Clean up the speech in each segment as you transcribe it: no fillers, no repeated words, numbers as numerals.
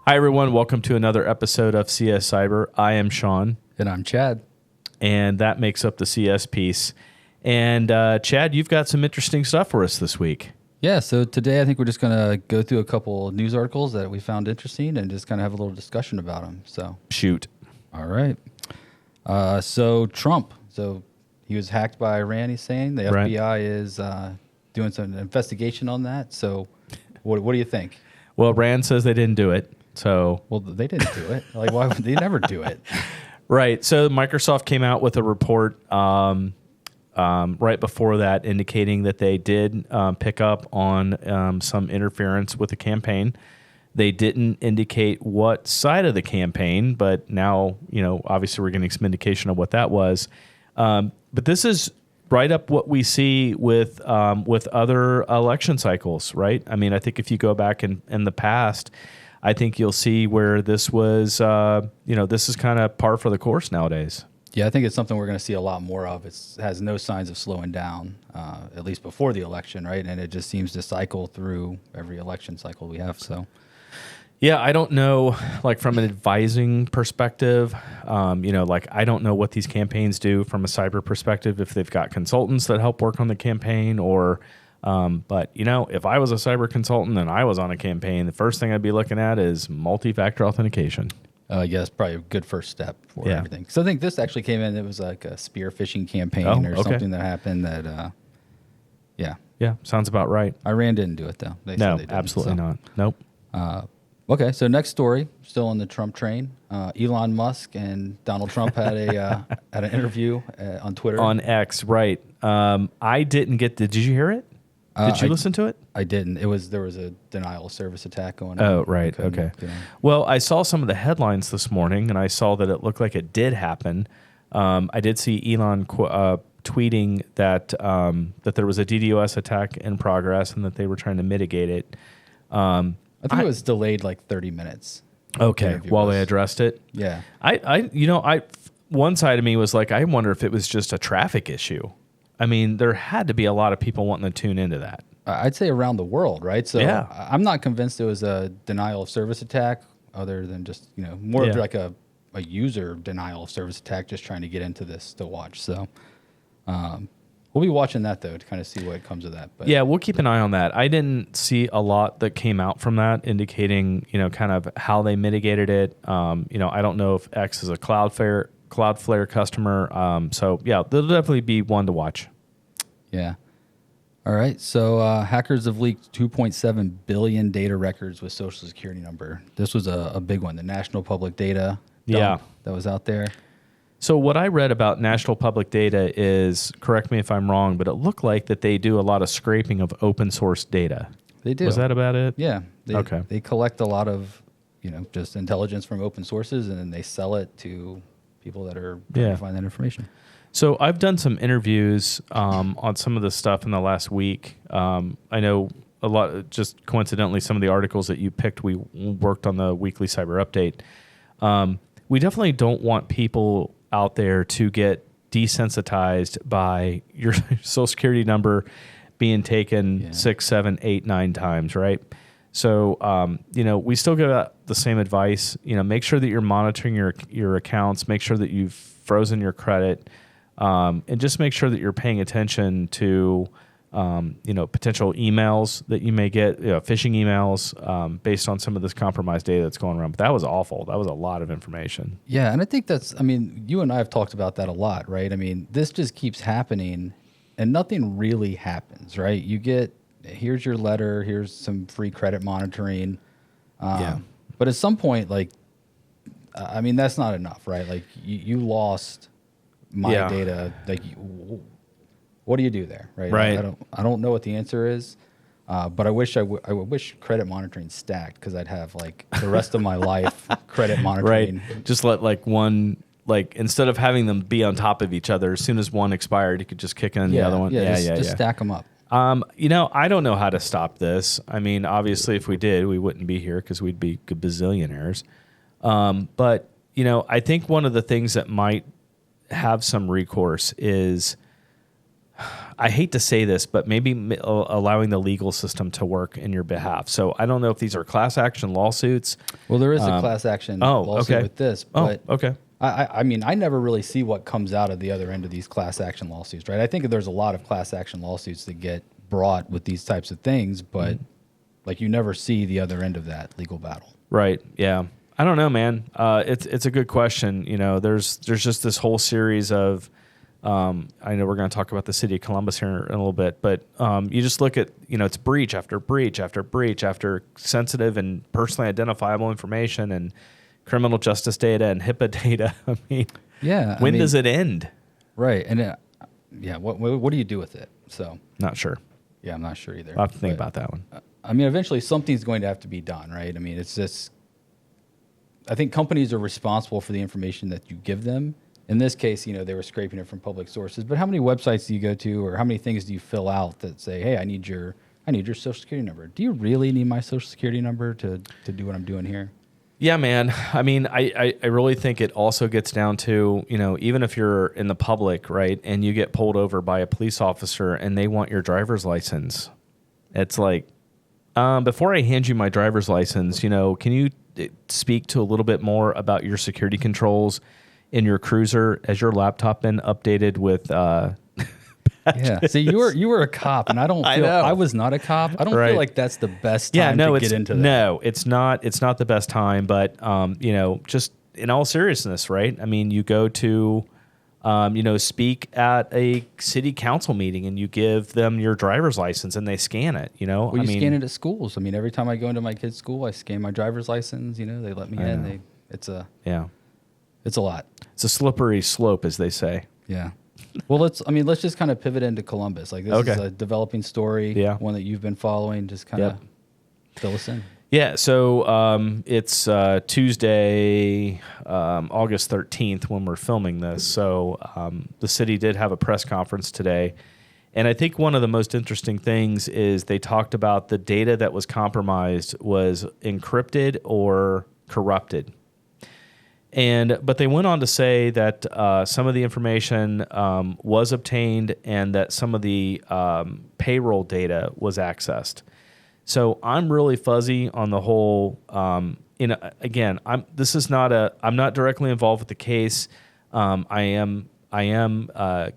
Hi, everyone. Welcome to another episode of CS Cyber. I am Sean. And I'm Chad. And that makes up the CS piece. And Chad, you've got some interesting stuff for us this week. Yeah, so today I think we're just going to go through a couple news articles that we found interesting and just kind of have a little discussion about them. So Shoot. All right. So Trump. So he was hacked by Iran, he's saying. The FBI is doing some investigation on that. So what do you think? Well, Rand says they didn't do it. So, well, they didn't do it. Like, why would they never do it? Right. So Microsoft came out with a report right before that indicating that they did pick up on some interference with the campaign. They didn't indicate what side of the campaign, but now, obviously we're getting some indication of what that was. But this is right up what we see with other election cycles, right? I mean, I think if you go back in the past, I think you'll see where this was, this is kind of par for the course nowadays. Yeah, I think it's something we're going to see a lot more of. It has no signs of slowing down, at least before the election, right? And it just seems to cycle through every election cycle we have. So, yeah, I don't know, like from an advising perspective, I don't know what these campaigns do from a cyber perspective, if they've got consultants that help work on the campaign or... but if I was a cyber consultant and I was on a campaign, the first thing I'd be looking at is multi-factor authentication. Yeah, it's probably a good first step for everything. So I think this actually came in. It was like a spear phishing campaign or something that happened that, Yeah, sounds about right. Iran didn't do it, though. They no, said they didn't, absolutely not. Nope. Okay, so next story, still on the Trump train. Elon Musk and Donald Trump had had an interview on Twitter. On X, right. I didn't get did you hear it? Did you listen to it? I didn't. There was a denial of service attack going on. Oh, right. Okay. Well, I saw some of the headlines this morning, and I saw that it looked like it did happen. I did see Elon tweeting that that there was a DDoS attack in progress and that they were trying to mitigate it. I think it was delayed like 30 minutes. Okay, while they addressed it. Yeah. One side of me was like, I wonder if it was just a traffic issue. I mean, there had to be a lot of people wanting to tune into that. I'd say around the world, right? So I'm not convinced it was a denial of service attack other than just, more of like a user denial of service attack just trying to get into this to watch. So we'll be watching that, though, to kind of see what comes of that. But yeah, we'll keep an eye on that. I didn't see a lot that came out from that indicating, kind of how they mitigated it. I don't know if X is a Cloudflare customer. So, yeah, there'll definitely be one to watch. Yeah. All right. So hackers have leaked 2.7 billion data records with Social Security number. This was a big one, the National Public Data dump that was out there. So what I read about National Public Data is, correct me if I'm wrong, but it looked like that they do a lot of scraping of open source data. They do. Was that about it? Yeah. Okay. They collect a lot of, just intelligence from open sources, and then they sell it to people that are trying to find that information. So I've done some interviews on some of the stuff in the last week. I know a lot, just coincidentally, some of the articles that you picked, we worked on the weekly cyber update. We definitely don't want people out there to get desensitized by your Social Security number being taken 6, 7, 8, 9 times, right? So, we still give out the same advice. Make sure that you're monitoring your accounts. Make sure that you've frozen your credit, and just make sure that you're paying attention to, potential emails that you may get, phishing emails based on some of this compromised data that's going around. But that was awful. That was a lot of information. Yeah, and I think you and I have talked about that a lot, right? I mean, this just keeps happening, and nothing really happens, right? You get... Here's your letter. Here's some free credit monitoring. But at some point, that's not enough, right? Like you lost my data. Like, what do you do there, right? Right. I don't know what the answer is. But I wish credit monitoring stacked because I'd have like the rest of my life credit monitoring. Right. Just let instead of having them be on top of each other, as soon as one expired, you could just kick in the other one. Just stack them up. I don't know how to stop this. I mean, obviously, if we did, we wouldn't be here because we'd be bazillionaires. But, I think one of the things that might have some recourse is I hate to say this, but maybe allowing the legal system to work in your behalf. So I don't know if these are class action lawsuits. Well, there is a class action lawsuit with this, but okay. I mean, I never really see what comes out of the other end of these class action lawsuits, right? I think there's a lot of class action lawsuits that get brought with these types of things, but like you never see the other end of that legal battle. Right. Yeah. I don't know, man. It's a good question. You know, there's just this whole series of, I know we're going to talk about the city of Columbus here in a little bit, but you just look at, you know, it's breach after breach after breach after sensitive and personally identifiable information and criminal justice data and HIPAA data. I mean, when does it end? Right. And what do you do with it? So not sure. Yeah, I'm not sure either. I'll have to think about that one. I mean, eventually something's going to have to be done, right? I mean, it's just, I think companies are responsible for the information that you give them. In this case, you know, they were scraping it from public sources, but how many websites do you go to or how many things do you fill out that say, hey, I need your social security number? Do you really need my social security number to do what I'm doing here? Yeah, man. I mean, I really think it also gets down to, you know, even if you're in the public, right, and you get pulled over by a police officer and they want your driver's license, it's like, before I hand you my driver's license, you know, can you speak to a little bit more about your security controls in your cruiser? Has your laptop been updated with yeah. See, you were a cop, and I was not a cop. I don't feel like that's the best time to get into that. No, it's not the best time, but you know, just in all seriousness, right? I mean, you go to you know, speak at a city council meeting and you give them your driver's license and they scan it, you know? Well, you scan it at schools. I mean, every time I go into my kid's school, I scan my driver's license, you know, they let me in. It's a lot. It's a slippery slope, as they say. Yeah. Well, let's just kind of pivot into Columbus. Like, this is a developing story, one that you've been following. Just kind of fill us in. Yeah, so it's Tuesday, August 13th when we're filming this. So the city did have a press conference today. And I think one of the most interesting things is they talked about the data that was compromised was encrypted or corrupted. But they went on to say that some of the information was obtained and that some of the payroll data was accessed. So I'm really fuzzy on the whole. Again, I'm not directly involved with the case. I am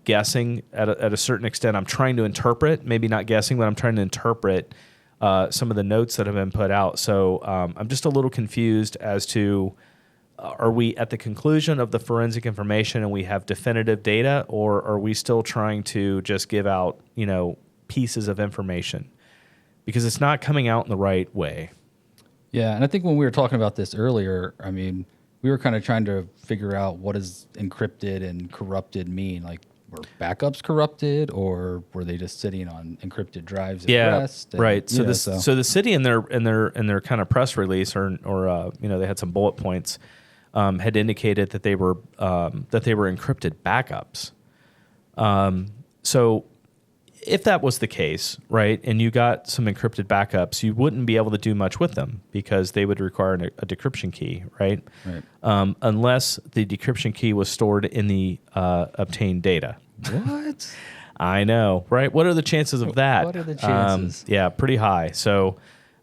guessing at a certain extent. I'm trying to interpret, maybe not guessing, but I'm trying to interpret some of the notes that have been put out. So I'm just a little confused as to, are we at the conclusion of the forensic information and we have definitive data, or are we still trying to just give out, you know, pieces of information? Because it's not coming out in the right way. Yeah, and I think when we were talking about this earlier, I mean, we were kind of trying to figure out what does encrypted and corrupted mean. Like, were backups corrupted, or were they just sitting on encrypted drives at rest? Yeah, right. So the city in their kind of press release, or you know, they had some bullet points, had indicated that they were encrypted backups. So if that was the case, right, and you got some encrypted backups, you wouldn't be able to do much with them because they would require a decryption key, right? Unless the decryption key was stored in the obtained data. What? I know, right? What are the chances of that? What are the chances? Yeah, pretty high. So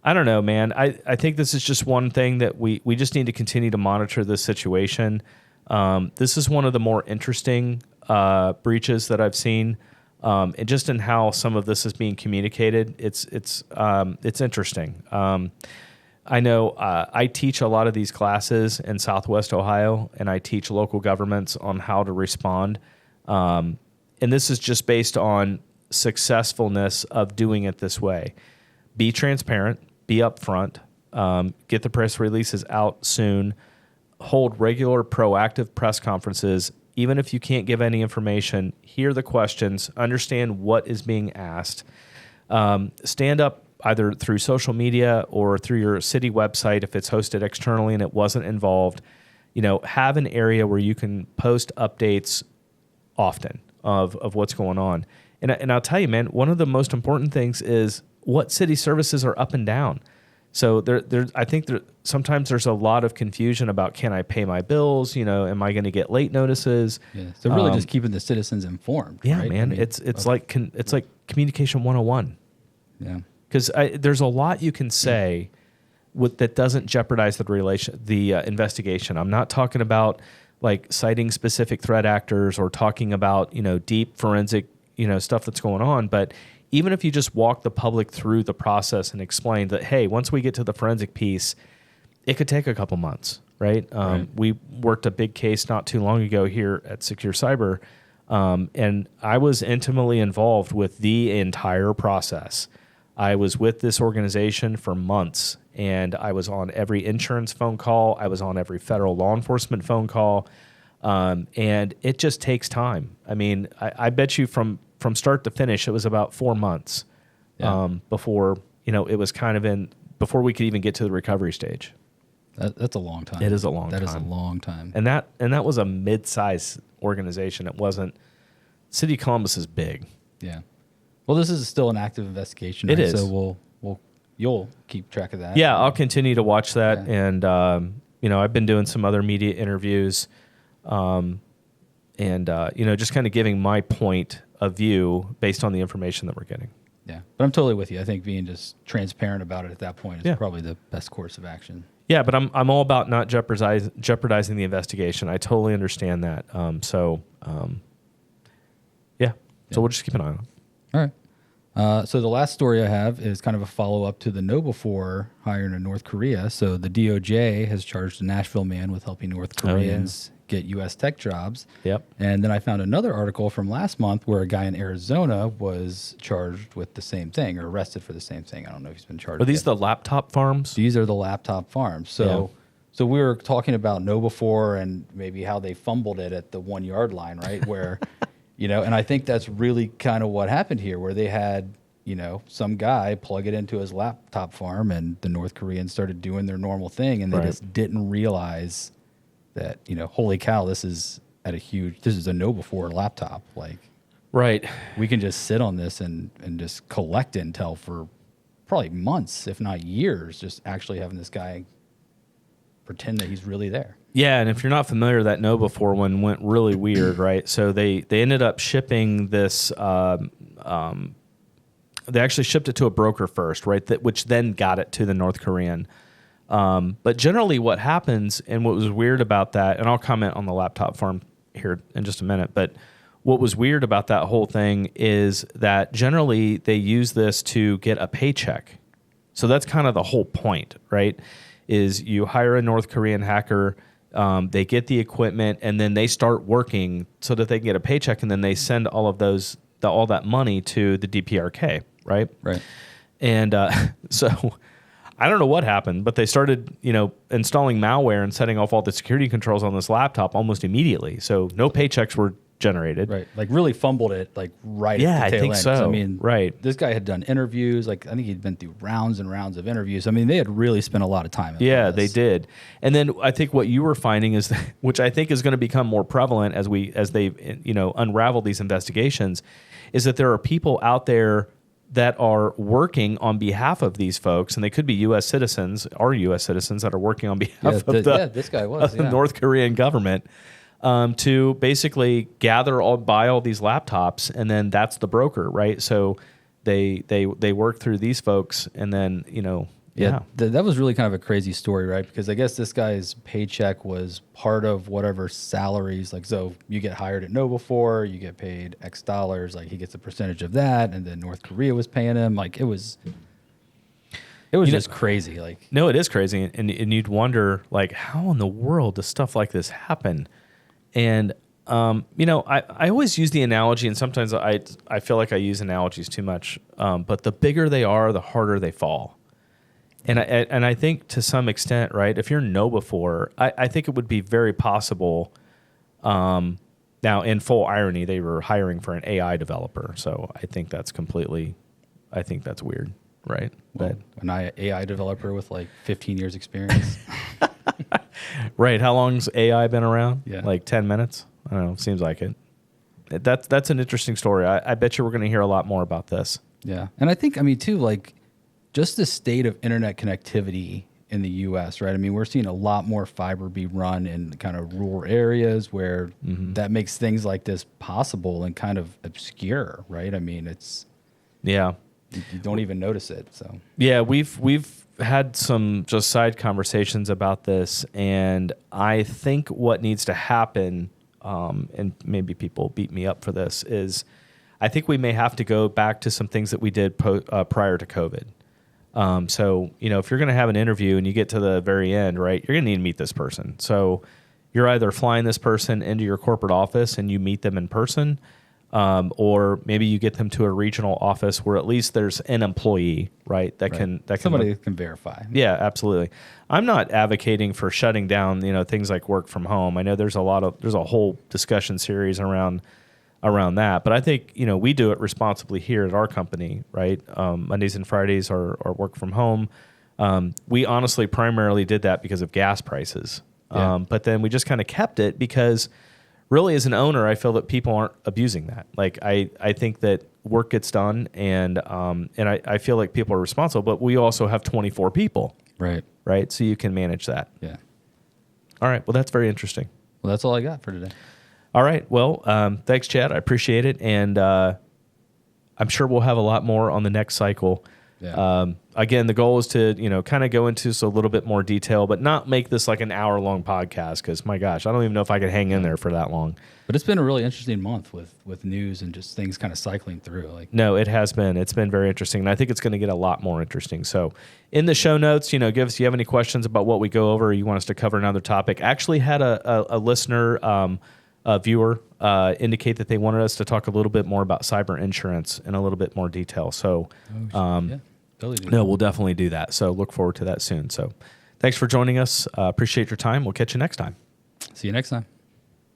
I don't know, man. I think this is just one thing that we just need to continue to monitor this situation. This is one of the more interesting breaches that I've seen. And just in how some of this is being communicated, it's interesting. I know I teach a lot of these classes in Southwest Ohio, and I teach local governments on how to respond. And this is just based on successfulness of doing it this way. Be transparent, be upfront, get the press releases out soon, hold regular proactive press conferences. Even if you can't give any information, hear the questions, understand what is being asked. Stand up either through social media or through your city website if it's hosted externally and it wasn't involved. You know, have an area where you can post updates often of what's going on. And I'll tell you, man, one of the most important things is what city services are up and down. So I think sometimes there's a lot of confusion about, can I pay my bills? Am I going to get late notices? Yeah. So really just keeping the citizens informed. Yeah, right? man. I mean, it's like communication 101. Yeah. Because there's a lot you can say that doesn't jeopardize the investigation. I'm not talking about like citing specific threat actors or talking about deep forensic stuff that's going on, but even if you just walk the public through the process and explain that, hey, once we get to the forensic piece, it could take a couple months, right? We worked a big case not too long ago here at Secure Cyber, and I was intimately involved with the entire process. I was with this organization for months, and I was on every insurance phone call. I was on every federal law enforcement phone call, and it just takes time. I mean, I bet you from start to finish, it was about 4 months before it was kind of before we could even get to the recovery stage. That's a long time. It is a long time. That is a long time. And that was a mid-sized organization. It wasn't. City of Columbus is big. Yeah. Well, this is still an active investigation. It right? is. So you'll keep track of that. Yeah, I'll continue to watch that, Yeah. and I've been doing some other media interviews, and just kind of giving my point of view based on the information that we're getting. Yeah, but I'm totally with you. I think being just transparent about it at that point is probably the best course of action. Yeah, but I'm all about not jeopardizing the investigation. I totally understand that. So we'll just keep an eye on it. All right. So the last story I have is kind of a follow-up to the KnowBe4 hiring in North Korea. So the DOJ has charged a Nashville man with helping North Koreans get U.S. tech jobs. Yep. And then I found another article from last month where a guy in Arizona was charged with the same thing, or arrested for the same thing. I don't know if he's been charged. Are these yet. the laptop farms? These are the laptop farms. So we were talking about KnowBe4 and maybe how they fumbled it at the 1 yard line, right? Where, and I think that's really kind of what happened here, where they had, some guy plug it into his laptop farm, and the North Koreans started doing their normal thing, and they just didn't realize that, holy cow, this is a KnowBe4 laptop. Like, right. We can just sit on this and just collect intel for probably months, if not years, just actually having this guy pretend that he's really there. Yeah, and if you're not familiar, that KnowBe4 one went really weird, right? So they ended up shipping this. They actually shipped it to a broker first, right? Which then got it to the North Korean. But generally, what happens, and what was weird about that, and I'll comment on the laptop farm here in just a minute, but what was weird about that whole thing is that generally they use this to get a paycheck. So that's kind of the whole point, right? Is you hire a North Korean hacker, they get the equipment, and then they start working so that they can get a paycheck, and then they send all of all that money to the DPRK, right? Right. And so I don't know what happened, but they started, installing malware and setting off all the security controls on this laptop almost immediately. So no paychecks were generated. Right. Like really fumbled it at the tail I think end. so. I mean, right. This guy had done interviews. Like, I think he'd been through rounds and rounds of interviews. I mean, they had really spent a lot of time. Yeah, they did. And then I think what you were finding is, which I think is going to become more prevalent as they unravel these investigations, is that there are people out there that are working on behalf of these folks, and they could be U.S. citizens, that are working on behalf of this guy was the North Korean government, to basically buy all these laptops, and then that's the broker, right? So they work through these folks, and then that was really kind of a crazy story, right? Because I guess this guy's paycheck was part of whatever salaries. Like, so you get hired at KnowBe4, you get paid X dollars. Like, he gets a percentage of that, and then North Korea was paying him. Like, it was just crazy. Like, no, it is crazy, and you'd wonder, like, how in the world does stuff like this happen? And I always use the analogy, and sometimes I feel like I use analogies too much. But the bigger they are, the harder they fall. And I think to some extent, right, if you're KnowBe4, I think it would be very possible. Now, in full irony, they were hiring for an AI developer, so I think that's weird, right? Well, an AI developer with like 15 years experience. Right. How long's AI been around? Yeah. Like 10 minutes? I don't know. Seems like it. That's an interesting story. I bet you we're going to hear a lot more about this. Yeah. And I think, too, like, just the state of internet connectivity in the U.S., right? I mean, we're seeing a lot more fiber be run in kind of rural areas where that makes things like this possible and kind of obscure, right? I mean, it's you don't even notice it. So yeah, we've had some just side conversations about this, and I think what needs to happen, and maybe people beat me up for this, is I think we may have to go back to some things that we did prior to COVID. So, if you're going to have an interview and you get to the very end, right, you're going to need to meet this person. So you're either flying this person into your corporate office and you meet them in person, or maybe you get them to a regional office where at least there's an employee, right, that can somebody can verify. Yeah, absolutely. I'm not advocating for shutting down, things like work from home. I know there's a whole discussion series around that, but I think we do it responsibly here at our company, right? Mondays and Fridays are work from home. We honestly primarily did that because of gas prices, but then we just kind of kept it because really, as an owner, I feel that people aren't abusing that. Like I think that work gets done, and I feel like people are responsible, but we also have 24 people, right? So you can manage that. Yeah. All right. Well, that's very interesting. Well, that's all I got for today. All right. Well, thanks, Chad. I appreciate it. And I'm sure we'll have a lot more on the next cycle. Yeah. Again, the goal is to, kind of go into a little bit more detail, but not make this like an hour-long podcast because, my gosh, I don't even know if I could hang in there for that long. But it's been a really interesting month with news and just things kind of cycling through. No, it has been. It's been very interesting, and I think it's going to get a lot more interesting. So in the show notes, give us if you have any questions about what we go over or you want us to cover another topic. I actually had a listener a viewer indicate that they wanted us to talk a little bit more about cyber insurance in a little bit more detail. So, we'll definitely do that. So look forward to that soon. So thanks for joining us. Appreciate your time. We'll catch you next time. See you next time.